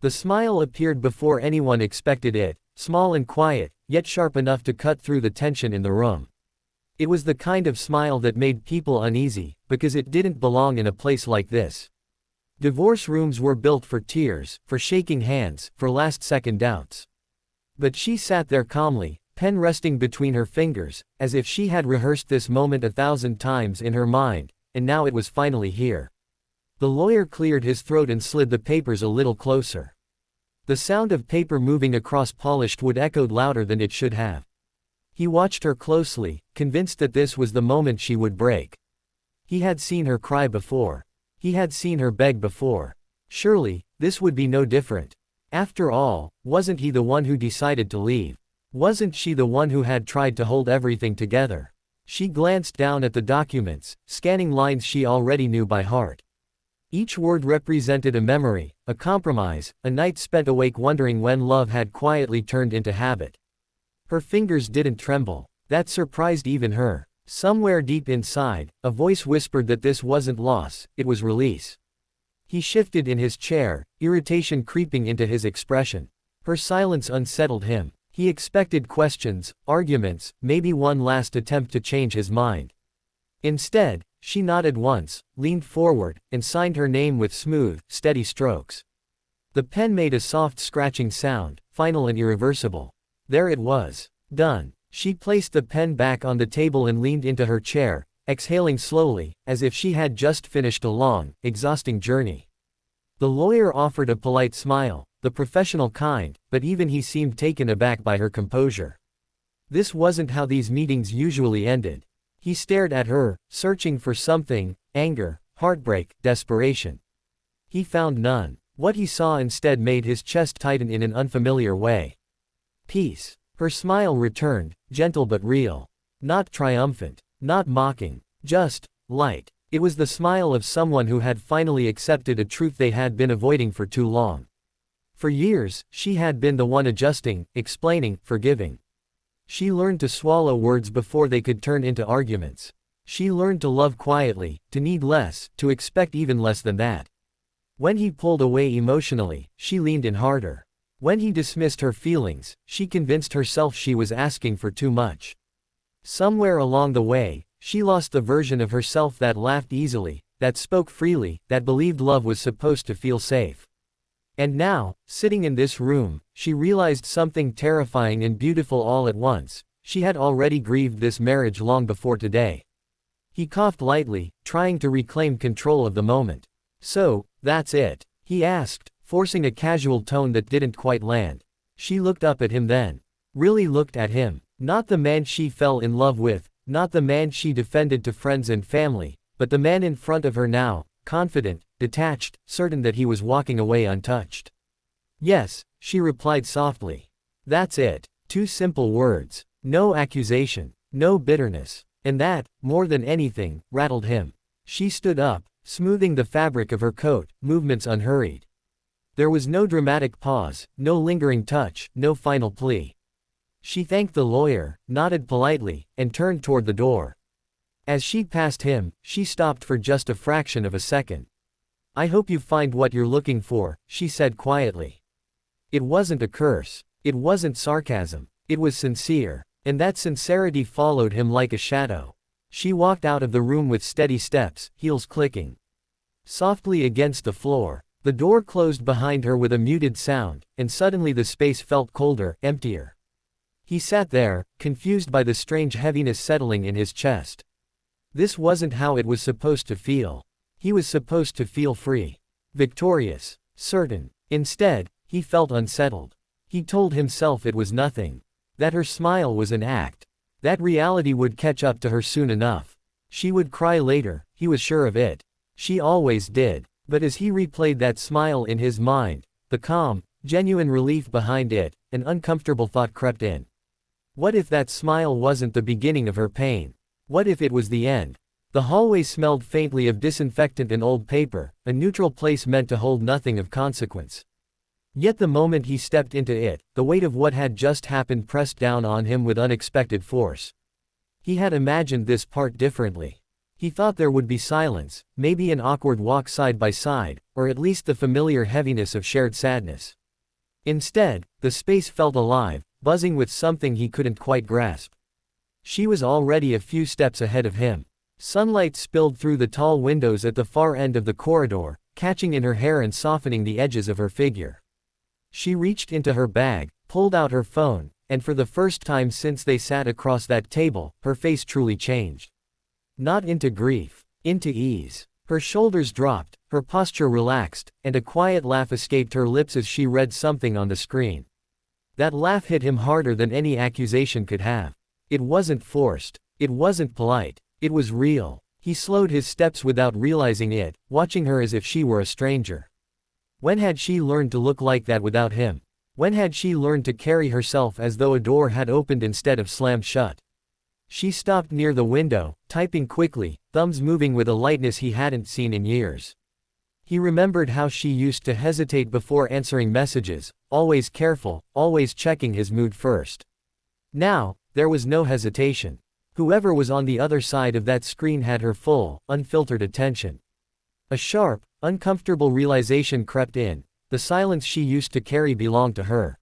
The smile appeared before anyone expected it, small and quiet, yet sharp enough to cut through the tension in the room. It was the kind of smile that made people uneasy, because it didn't belong in a place like this. Divorce rooms were built for tears, for shaking hands, for last-second doubts. But she sat there calmly, pen resting between her fingers, as if she had rehearsed this moment 1,000 times in her mind, and now it was finally here. The lawyer cleared his throat and slid the papers a little closer. The sound of paper moving across polished wood echoed louder than it should have. He watched her closely, convinced that this was the moment she would break. He had seen her cry before. He had seen her beg before. Surely, this would be no different. After all, wasn't he the one who decided to leave? Wasn't she the one who had tried to hold everything together? She glanced down at the documents, scanning lines she already knew by heart. Each word represented a memory, a compromise, a night spent awake wondering when love had quietly turned into habit. Her fingers didn't tremble. That surprised even her. Somewhere deep inside, a voice whispered that this wasn't loss, it was release. He shifted in his chair, irritation creeping into his expression. Her silence unsettled him. He expected questions, arguments, maybe one last attempt to change his mind. Instead, she nodded once, leaned forward, and signed her name with smooth, steady strokes. The pen made a soft scratching sound, final and irreversible. There it was. Done. She placed the pen back on the table and leaned into her chair, exhaling slowly, as if she had just finished a long, exhausting journey. The lawyer offered a polite smile, the professional kind, but even he seemed taken aback by her composure. This wasn't how these meetings usually ended. He stared at her, searching for something: anger, heartbreak, desperation. He found none. What he saw instead made his chest tighten in an unfamiliar way. Peace. Her smile returned, gentle but real. Not triumphant. Not mocking. Just light. It was the smile of someone who had finally accepted a truth they had been avoiding for too long. For years, she had been the one adjusting, explaining, forgiving. She learned to swallow words before they could turn into arguments. She learned to love quietly, to need less, to expect even less than that. When he pulled away emotionally, she leaned in harder. When he dismissed her feelings, she convinced herself she was asking for too much. Somewhere along the way, she lost the version of herself that laughed easily, that spoke freely, that believed love was supposed to feel safe. And now, sitting in this room, she realized something terrifying and beautiful all at once. She had already grieved this marriage long before today. He coughed lightly, trying to reclaim control of the moment. "So, that's it?" he asked, forcing a casual tone that didn't quite land. She looked up at him then. Really looked at him. Not the man she fell in love with, not the man she defended to friends and family, but the man in front of her now, confident, detached, certain that he was walking away untouched. "Yes," she replied softly. "That's it." 2 simple words. No accusation. No bitterness. And that, more than anything, rattled him. She stood up, smoothing the fabric of her coat, movements unhurried. There was no dramatic pause, no lingering touch, no final plea. She thanked the lawyer, nodded politely, and turned toward the door. As she passed him, she stopped for just a fraction of a second. "I hope you find what you're looking for," she said quietly. It wasn't a curse. It wasn't sarcasm. It was sincere. And that sincerity followed him like a shadow. She walked out of the room with steady steps, heels clicking softly against the floor. The door closed behind her with a muted sound, and suddenly the space felt colder, emptier. He sat there, confused by the strange heaviness settling in his chest. This wasn't how it was supposed to feel. He was supposed to feel free. Victorious. Certain. Instead, he felt unsettled. He told himself it was nothing. That her smile was an act. That reality would catch up to her soon enough. She would cry later, he was sure of it. She always did. But as he replayed that smile in his mind, the calm, genuine relief behind it, an uncomfortable thought crept in. What if that smile wasn't the beginning of her pain? What if it was the end? The hallway smelled faintly of disinfectant and old paper, a neutral place meant to hold nothing of consequence. Yet the moment he stepped into it, the weight of what had just happened pressed down on him with unexpected force. He had imagined this part differently. He thought there would be silence, maybe an awkward walk side by side, or at least the familiar heaviness of shared sadness. Instead, the space felt alive, buzzing with something he couldn't quite grasp. She was already a few steps ahead of him. Sunlight spilled through the tall windows at the far end of the corridor, catching in her hair and softening the edges of her figure. She reached into her bag, pulled out her phone, and for the first time since they sat across that table, her face truly changed. Not into grief, into ease. Her shoulders dropped, her posture relaxed, and a quiet laugh escaped her lips as she read something on the screen. That laugh hit him harder than any accusation could have. It wasn't forced. It wasn't polite. It was real. He slowed his steps without realizing it, watching her as if she were a stranger. When had she learned to look like that without him? When had she learned to carry herself as though a door had opened instead of slammed shut? She stopped near the window, typing quickly, thumbs moving with a lightness he hadn't seen in years. He remembered how she used to hesitate before answering messages, always careful, always checking his mood first. Now, there was no hesitation. Whoever was on the other side of that screen had her full, unfiltered attention. A sharp, uncomfortable realization crept in. The silence she used to carry belonged to her.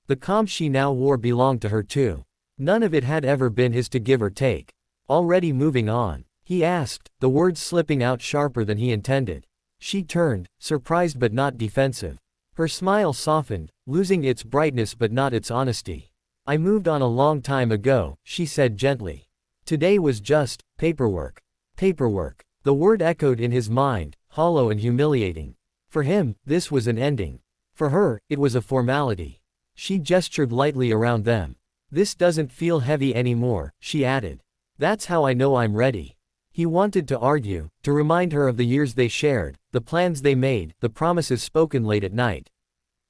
The calm she now wore belonged to her too. None of it had ever been his to give or take. Already moving on, he asked, the words slipping out sharper than he intended. She turned, surprised but not defensive. Her smile softened, losing its brightness but not its honesty. I moved on a long time ago, she said gently. Today was just paperwork. Paperwork. The word echoed in his mind, hollow and humiliating. For him, this was an ending. For her, it was a formality. She gestured lightly around them. This doesn't feel heavy anymore, she added. That's how I know I'm ready. He wanted to argue, to remind her of the years they shared, the plans they made, the promises spoken late at night.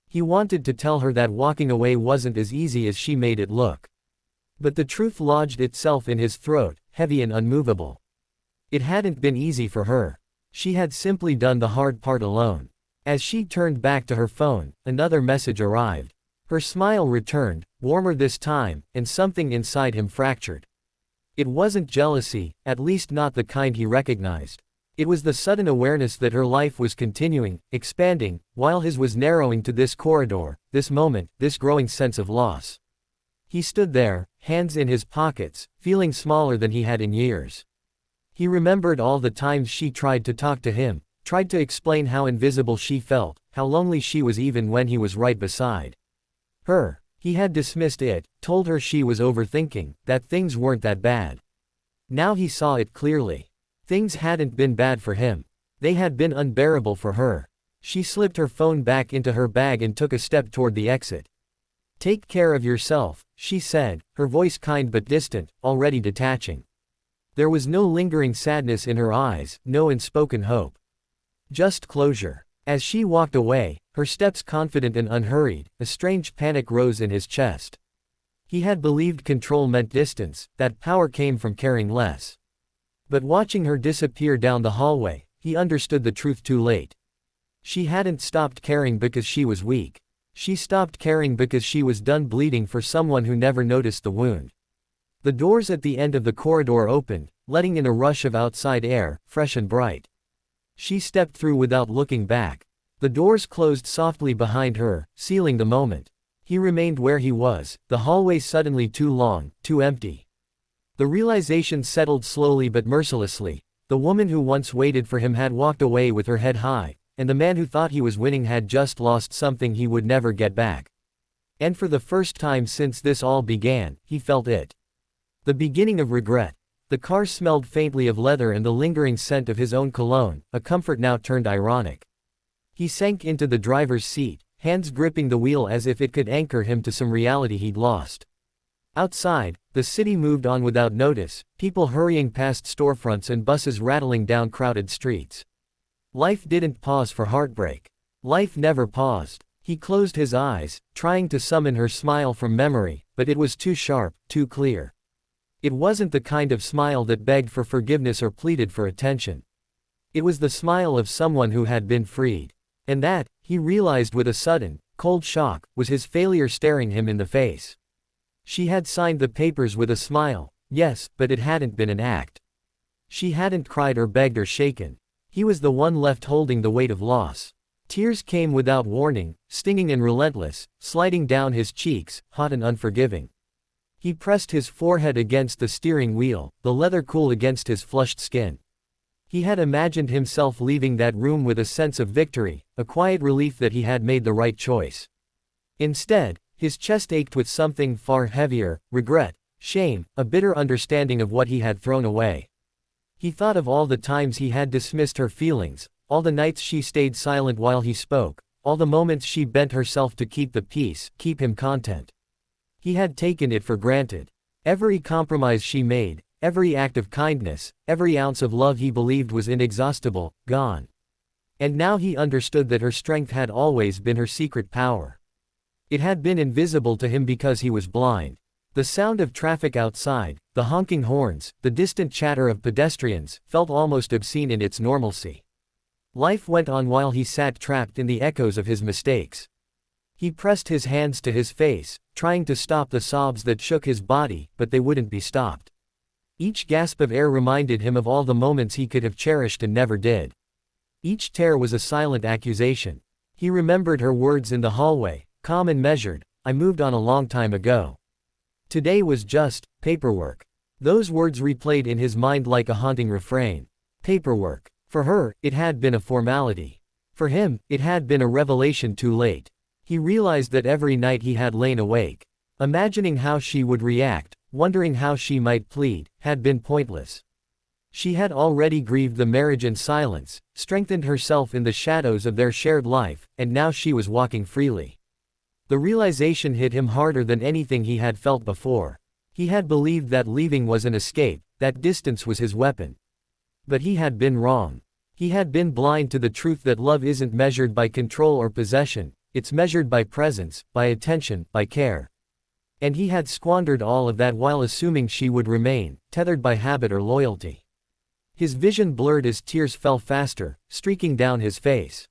He wanted to tell her that walking away wasn't as easy as she made it look. But the truth lodged itself in his throat, heavy and unmovable. It hadn't been easy for her. She had simply done the hard part alone. As she turned back to her phone, another message arrived. Her smile returned, warmer this time, and something inside him fractured. It wasn't jealousy, at least not the kind he recognized. It was the sudden awareness that her life was continuing, expanding, while his was narrowing to this corridor, this moment, this growing sense of loss. He stood there, hands in his pockets, feeling smaller than he had in years. He remembered all the times she tried to talk to him, tried to explain how invisible she felt, how lonely she was even when he was right beside her. He had dismissed it, told her she was overthinking, that things weren't that bad. Now he saw it clearly. Things hadn't been bad for him. They had been unbearable for her. She slipped her phone back into her bag and took a step toward the exit. Take care of yourself, she said, her voice kind but distant, already detaching. There was no lingering sadness in her eyes, no unspoken hope. Just closure. As she walked away, her steps confident and unhurried, a strange panic rose in his chest. He had believed control meant distance, that power came from caring less. But watching her disappear down the hallway, he understood the truth too late. She hadn't stopped caring because she was weak. She stopped caring because she was done bleeding for someone who never noticed the wound. The doors at the end of the corridor opened, letting in a rush of outside air, fresh and bright. She stepped through without looking back. The doors closed softly behind her, sealing the moment. He remained where he was, the hallway suddenly too long, too empty. The realization settled slowly but mercilessly. The woman who once waited for him had walked away with her head high, and the man who thought he was winning had just lost something he would never get back. And for the first time since this all began, he felt it. The beginning of regret. The car smelled faintly of leather and the lingering scent of his own cologne, a comfort now turned ironic. He sank into the driver's seat, hands gripping the wheel as if it could anchor him to some reality he'd lost. Outside, the city moved on without notice, people hurrying past storefronts and buses rattling down crowded streets. Life didn't pause for heartbreak. Life never paused. He closed his eyes, trying to summon her smile from memory, but it was too sharp, too clear. It wasn't the kind of smile that begged for forgiveness or pleaded for attention. It was the smile of someone who had been freed. And that, he realized with a sudden, cold shock, was his failure staring him in the face. She had signed the papers with a smile, yes, but it hadn't been an act. She hadn't cried or begged or shaken. He was the one left holding the weight of loss. Tears came without warning, stinging and relentless, sliding down his cheeks, hot and unforgiving. He pressed his forehead against the steering wheel, the leather cool against his flushed skin. He had imagined himself leaving that room with a sense of victory, a quiet relief that he had made the right choice. Instead, his chest ached with something far heavier: regret, shame, a bitter understanding of what he had thrown away. He thought of all the times he had dismissed her feelings, all the nights she stayed silent while he spoke, all the moments she bent herself to keep the peace, keep him content. He had taken it for granted. Every compromise she made, every act of kindness, every ounce of love he believed was inexhaustible, gone. And now he understood that her strength had always been her secret power. It had been invisible to him because he was blind. The sound of traffic outside, the honking horns, the distant chatter of pedestrians, felt almost obscene in its normalcy. Life went on while he sat trapped in the echoes of his mistakes. He pressed his hands to his face, trying to stop the sobs that shook his body, but they wouldn't be stopped. Each gasp of air reminded him of all the moments he could have cherished and never did. Each tear was a silent accusation. He remembered her words in the hallway, calm and measured: "I moved on a long time ago. Today was just paperwork." Those words replayed in his mind like a haunting refrain. Paperwork. For her, it had been a formality. For him, it had been a revelation too late. He realized that every night he had lain awake, imagining how she would react, wondering how she might plead, had been pointless. She had already grieved the marriage in silence, strengthened herself in the shadows of their shared life, and now she was walking freely. The realization hit him harder than anything he had felt before. He had believed that leaving was an escape, that distance was his weapon. But he had been wrong. He had been blind to the truth that love isn't measured by control or possession, it's measured by presence, by attention, by care. And he had squandered all of that while assuming she would remain, tethered by habit or loyalty. His vision blurred as tears fell faster, streaking down his face.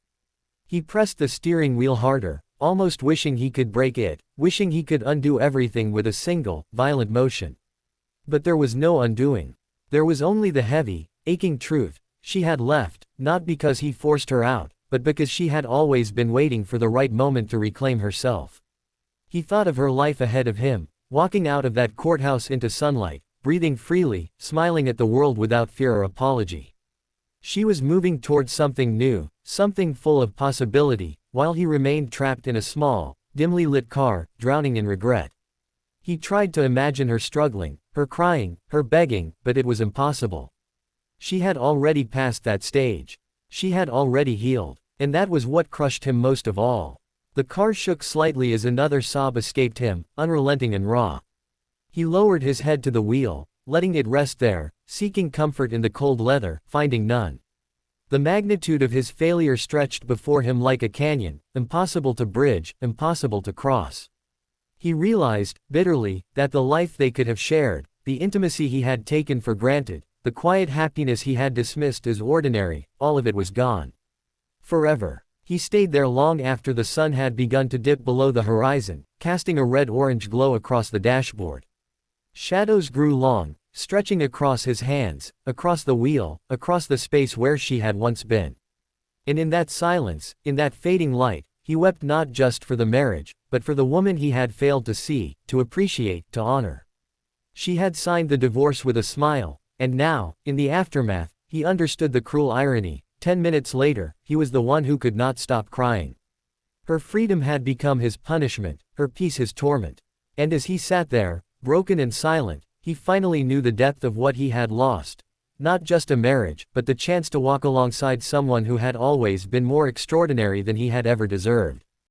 He pressed the steering wheel harder, almost wishing he could break it, wishing he could undo everything with a single, violent motion. But there was no undoing. There was only the heavy, aching truth: she had left, not because he forced her out, but because she had always been waiting for the right moment to reclaim herself. He thought of her life ahead of him, walking out of that courthouse into sunlight, breathing freely, smiling at the world without fear or apology. She was moving towards something new, something full of possibility, while he remained trapped in a small, dimly lit car, drowning in regret. He tried to imagine her struggling, her crying, her begging, but it was impossible. She had already passed that stage. She had already healed. And that was what crushed him most of all. The car shook slightly as another sob escaped him, unrelenting and raw. He lowered his head to the wheel, letting it rest there, seeking comfort in the cold leather, finding none. The magnitude of his failure stretched before him like a canyon, impossible to bridge, impossible to cross. He realized, bitterly, that the life they could have shared, the intimacy he had taken for granted, the quiet happiness he had dismissed as ordinary, all of it was gone. Forever. He stayed there long after the sun had begun to dip below the horizon, casting a red-orange glow across the dashboard. Shadows grew long, stretching across his hands, across the wheel, across the space where she had once been. And in that silence, in that fading light, he wept not just for the marriage, but for the woman he had failed to see, to appreciate, to honor. She had signed the divorce with a smile, and now, in the aftermath, he understood the cruel irony. 10 minutes later, he was the one who could not stop crying. Her freedom had become his punishment, her peace his torment. And as he sat there, broken and silent, he finally knew the depth of what he had lost. Not just a marriage, but the chance to walk alongside someone who had always been more extraordinary than he had ever deserved.